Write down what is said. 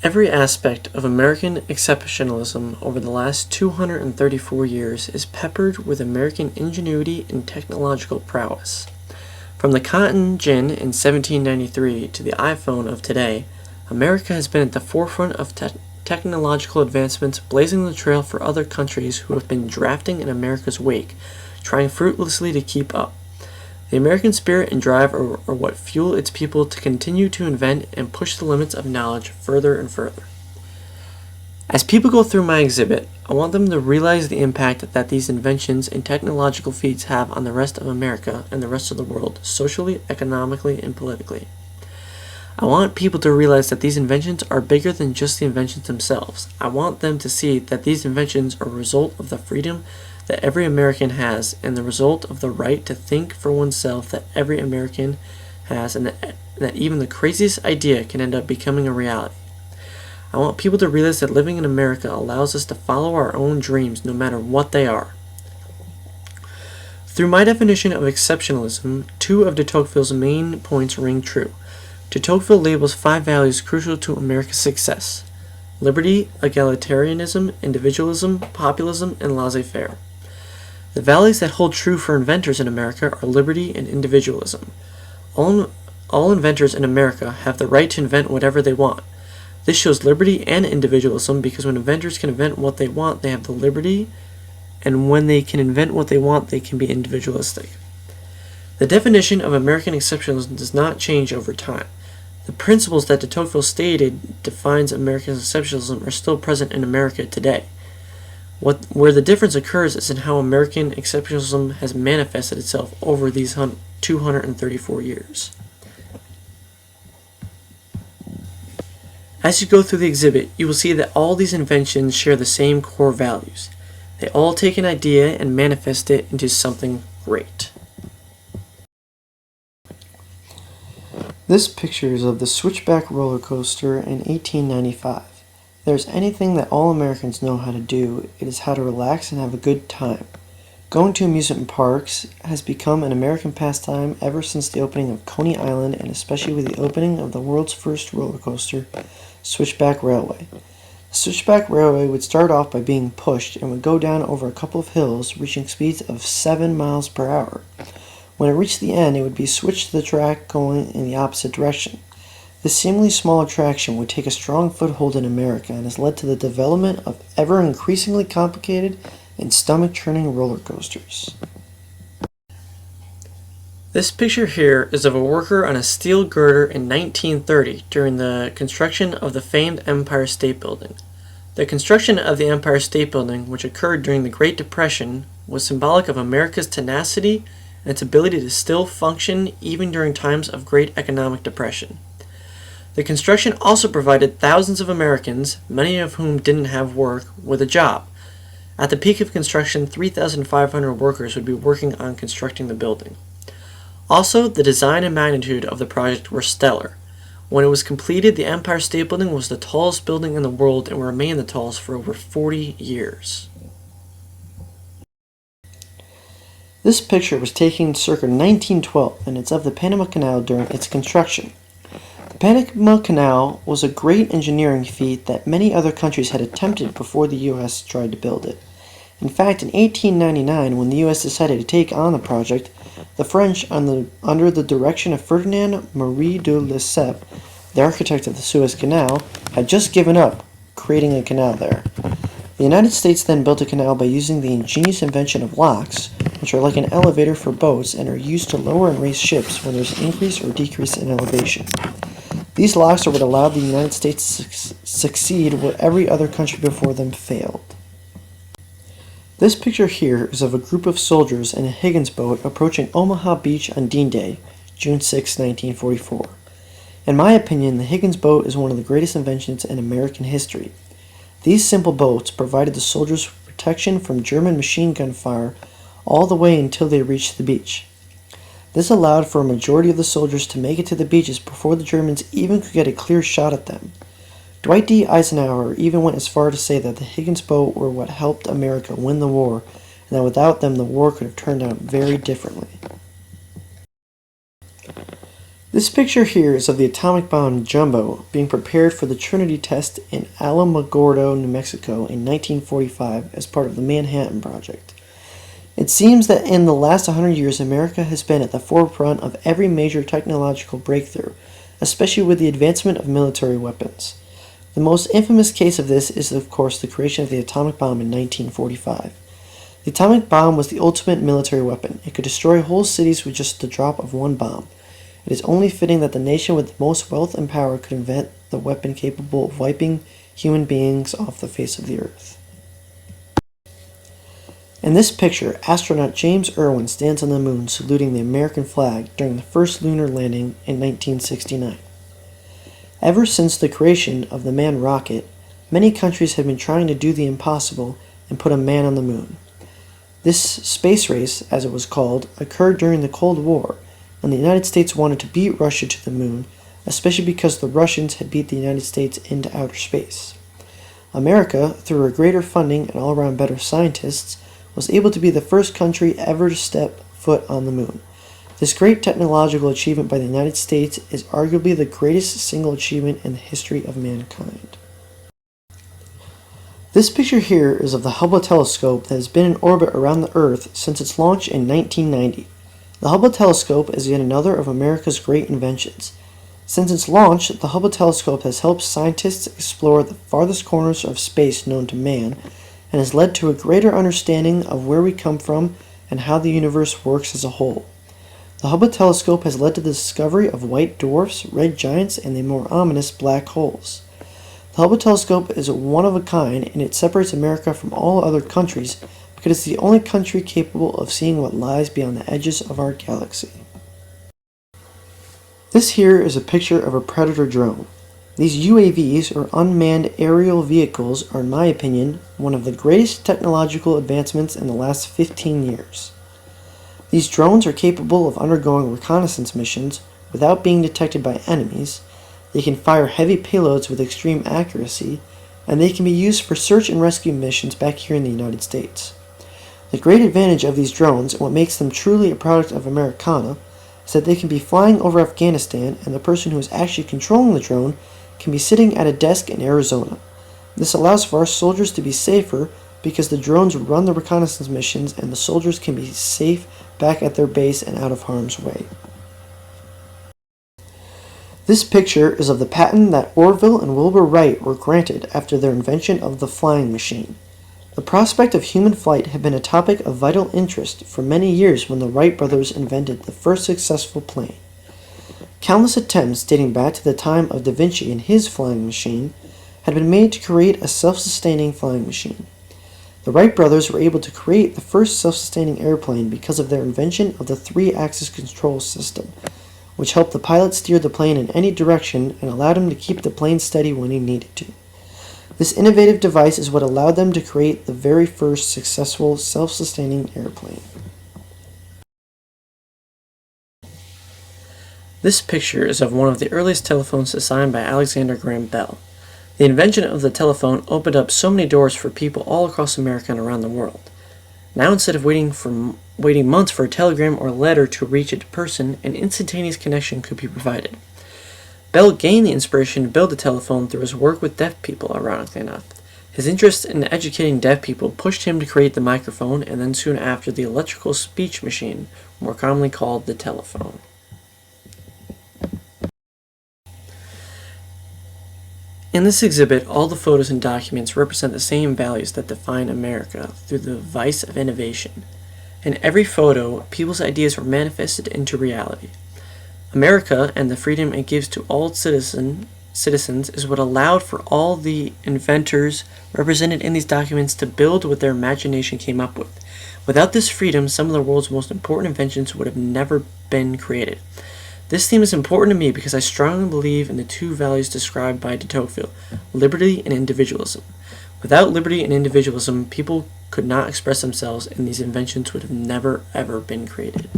Every aspect of American exceptionalism over the last 234 years is peppered with American ingenuity and technological prowess. From the cotton gin in 1793 to the iPhone of today, America has been at the forefront of technological advancements, blazing the trail for other countries who have been drafting in America's wake, trying fruitlessly to keep up. The American spirit and drive are what fuel its people to continue to invent and push the limits of knowledge further and further. As people go through my exhibit, I want them to realize the impact that these inventions and technological feats have on the rest of America and the rest of the world, socially, economically, and politically. I want people to realize that these inventions are bigger than just the inventions themselves. I want them to see that these inventions are a result of the freedom that every American has, and the result of the right to think for oneself that every American has, and that even the craziest idea can end up becoming a reality. I want people to realize that living in America allows us to follow our own dreams no matter what they are. Through my definition of exceptionalism, two of de Tocqueville's main points ring true. De Tocqueville labels 5 values crucial to America's success: liberty, egalitarianism, individualism, populism, and laissez-faire. The values that hold true for inventors in America are liberty and individualism. All inventors in America have the right to invent whatever they want. This shows liberty and individualism because when inventors can invent what they want, they have the liberty, and when they can invent what they want, they can be individualistic. The definition of American exceptionalism does not change over time. The principles that de Tocqueville stated defines American exceptionalism are still present in America today. Where the difference occurs is in how American exceptionalism has manifested itself over these 234 years. As you go through the exhibit, you will see that all these inventions share the same core values. They all take an idea and manifest it into something great. This picture is of the Switchback roller coaster in 1895. If there's anything that all Americans know how to do, it is how to relax and have a good time. Going to amusement parks has become an American pastime ever since the opening of Coney Island, and especially with the opening of the world's first roller coaster, Switchback Railway. The Switchback Railway would start off by being pushed and would go down over a couple of hills, reaching speeds of 7 miles per hour. When it reached the end, it would be switched to the track going in the opposite direction. This seemingly small attraction would take a strong foothold in America and has led to the development of ever increasingly complicated and stomach-churning roller coasters. This picture here is of a worker on a steel girder in 1930 during the construction of the famed Empire State Building. The construction of the Empire State Building, which occurred during the Great Depression, was symbolic of America's tenacity and its ability to still function even during times of great economic depression. The construction also provided thousands of Americans, many of whom didn't have work, with a job. At the peak of construction, 3,500 workers would be working on constructing the building. Also, the design and magnitude of the project were stellar. When it was completed, the Empire State Building was the tallest building in the world and will remain the tallest for over 40 years. This picture was taken circa 1912, and it's of the Panama Canal during its construction. The Panama Canal was a great engineering feat that many other countries had attempted before the U.S. tried to build it. In fact, in 1899, when the U.S. decided to take on the project, the French, under the direction of Ferdinand Marie de Lesseps, the architect of the Suez Canal, had just given up creating a canal there. The United States then built a canal by using the ingenious invention of locks, which are like an elevator for boats and are used to lower and raise ships when there's an increase or decrease in elevation. These locks are what allowed the United States to succeed where every other country before them failed. This picture here is of a group of soldiers in a Higgins boat approaching Omaha Beach on Dean Day, June 6, 1944. In my opinion, the Higgins boat is one of the greatest inventions in American history. These simple boats provided the soldiers protection from German machine gun fire all the way until they reached the beach. This allowed for a majority of the soldiers to make it to the beaches before the Germans even could get a clear shot at them. Dwight D. Eisenhower even went as far to say that the Higgins boat were what helped America win the war, and that without them the war could have turned out very differently. This picture here is of the atomic bomb Jumbo being prepared for the Trinity test in Alamogordo, New Mexico in 1945 as part of the Manhattan Project. It seems that in the last 100 years, America has been at the forefront of every major technological breakthrough, especially with the advancement of military weapons. The most infamous case of this is, of course, the creation of the atomic bomb in 1945. The atomic bomb was the ultimate military weapon. It could destroy whole cities with just the drop of one bomb. It is only fitting that the nation with the most wealth and power could invent the weapon capable of wiping human beings off the face of the earth. In this picture, astronaut James Irwin stands on the moon saluting the American flag during the first lunar landing in 1969. Ever since the creation of the manned rocket, many countries have been trying to do the impossible and put a man on the moon. This space race, as it was called, occurred during the Cold War, and the United States wanted to beat Russia to the moon, especially because the Russians had beat the United States into outer space. America, through her greater funding and all-around better scientists, was able to be the first country ever to step foot on the moon. This great technological achievement by the United States is arguably the greatest single achievement in the history of mankind. This picture here is of the Hubble telescope that has been in orbit around the Earth since its launch in 1990. The Hubble telescope is yet another of America's great inventions. Since its launch, the Hubble telescope has helped scientists explore the farthest corners of space known to man, and has led to a greater understanding of where we come from and how the universe works as a whole. The Hubble telescope has led to the discovery of white dwarfs, red giants, and the more ominous black holes. The Hubble telescope is one of a kind, and it separates America from all other countries because it's the only country capable of seeing what lies beyond the edges of our galaxy. This here is a picture of a Predator drone. These UAVs, or unmanned aerial vehicles, are in my opinion one of the greatest technological advancements in the last 15 years. These drones are capable of undergoing reconnaissance missions without being detected by enemies. They can fire heavy payloads with extreme accuracy, and they can be used for search and rescue missions back here in the United States. The great advantage of these drones, and what makes them truly a product of Americana, is that they can be flying over Afghanistan, and the person who is actually controlling the drone can be sitting at a desk in Arizona. This allows for our soldiers to be safer because the drones run the reconnaissance missions and the soldiers can be safe back at their base and out of harm's way. This picture is of the patent that Orville and Wilbur Wright were granted after their invention of the flying machine. The prospect of human flight had been a topic of vital interest for many years when the Wright brothers invented the first successful plane. Countless attempts dating back to the time of Da Vinci and his flying machine had been made to create a self-sustaining flying machine. The Wright brothers were able to create the first self-sustaining airplane because of their invention of the three-axis control system, which helped the pilot steer the plane in any direction and allowed him to keep the plane steady when he needed to. This innovative device is what allowed them to create the very first successful self-sustaining airplane. This picture is of one of the earliest telephones designed by Alexander Graham Bell. The invention of the telephone opened up so many doors for people all across America and around the world. Now, instead of waiting months for a telegram or letter to reach a person, an instantaneous connection could be provided. Bell gained the inspiration to build the telephone through his work with deaf people, ironically enough. His interest in educating deaf people pushed him to create the microphone and then soon after the electrical speech machine, more commonly called the telephone. In this exhibit, all the photos and documents represent the same values that define America through the vice of innovation. In every photo, people's ideas were manifested into reality. America and the freedom it gives to all its citizens is what allowed for all the inventors represented in these documents to build what their imagination came up with. Without this freedom, some of the world's most important inventions would have never been created. This theme is important to me because I strongly believe in the two values described by de Tocqueville, liberty and individualism. Without liberty and individualism, people could not express themselves and these inventions would have never ever been created.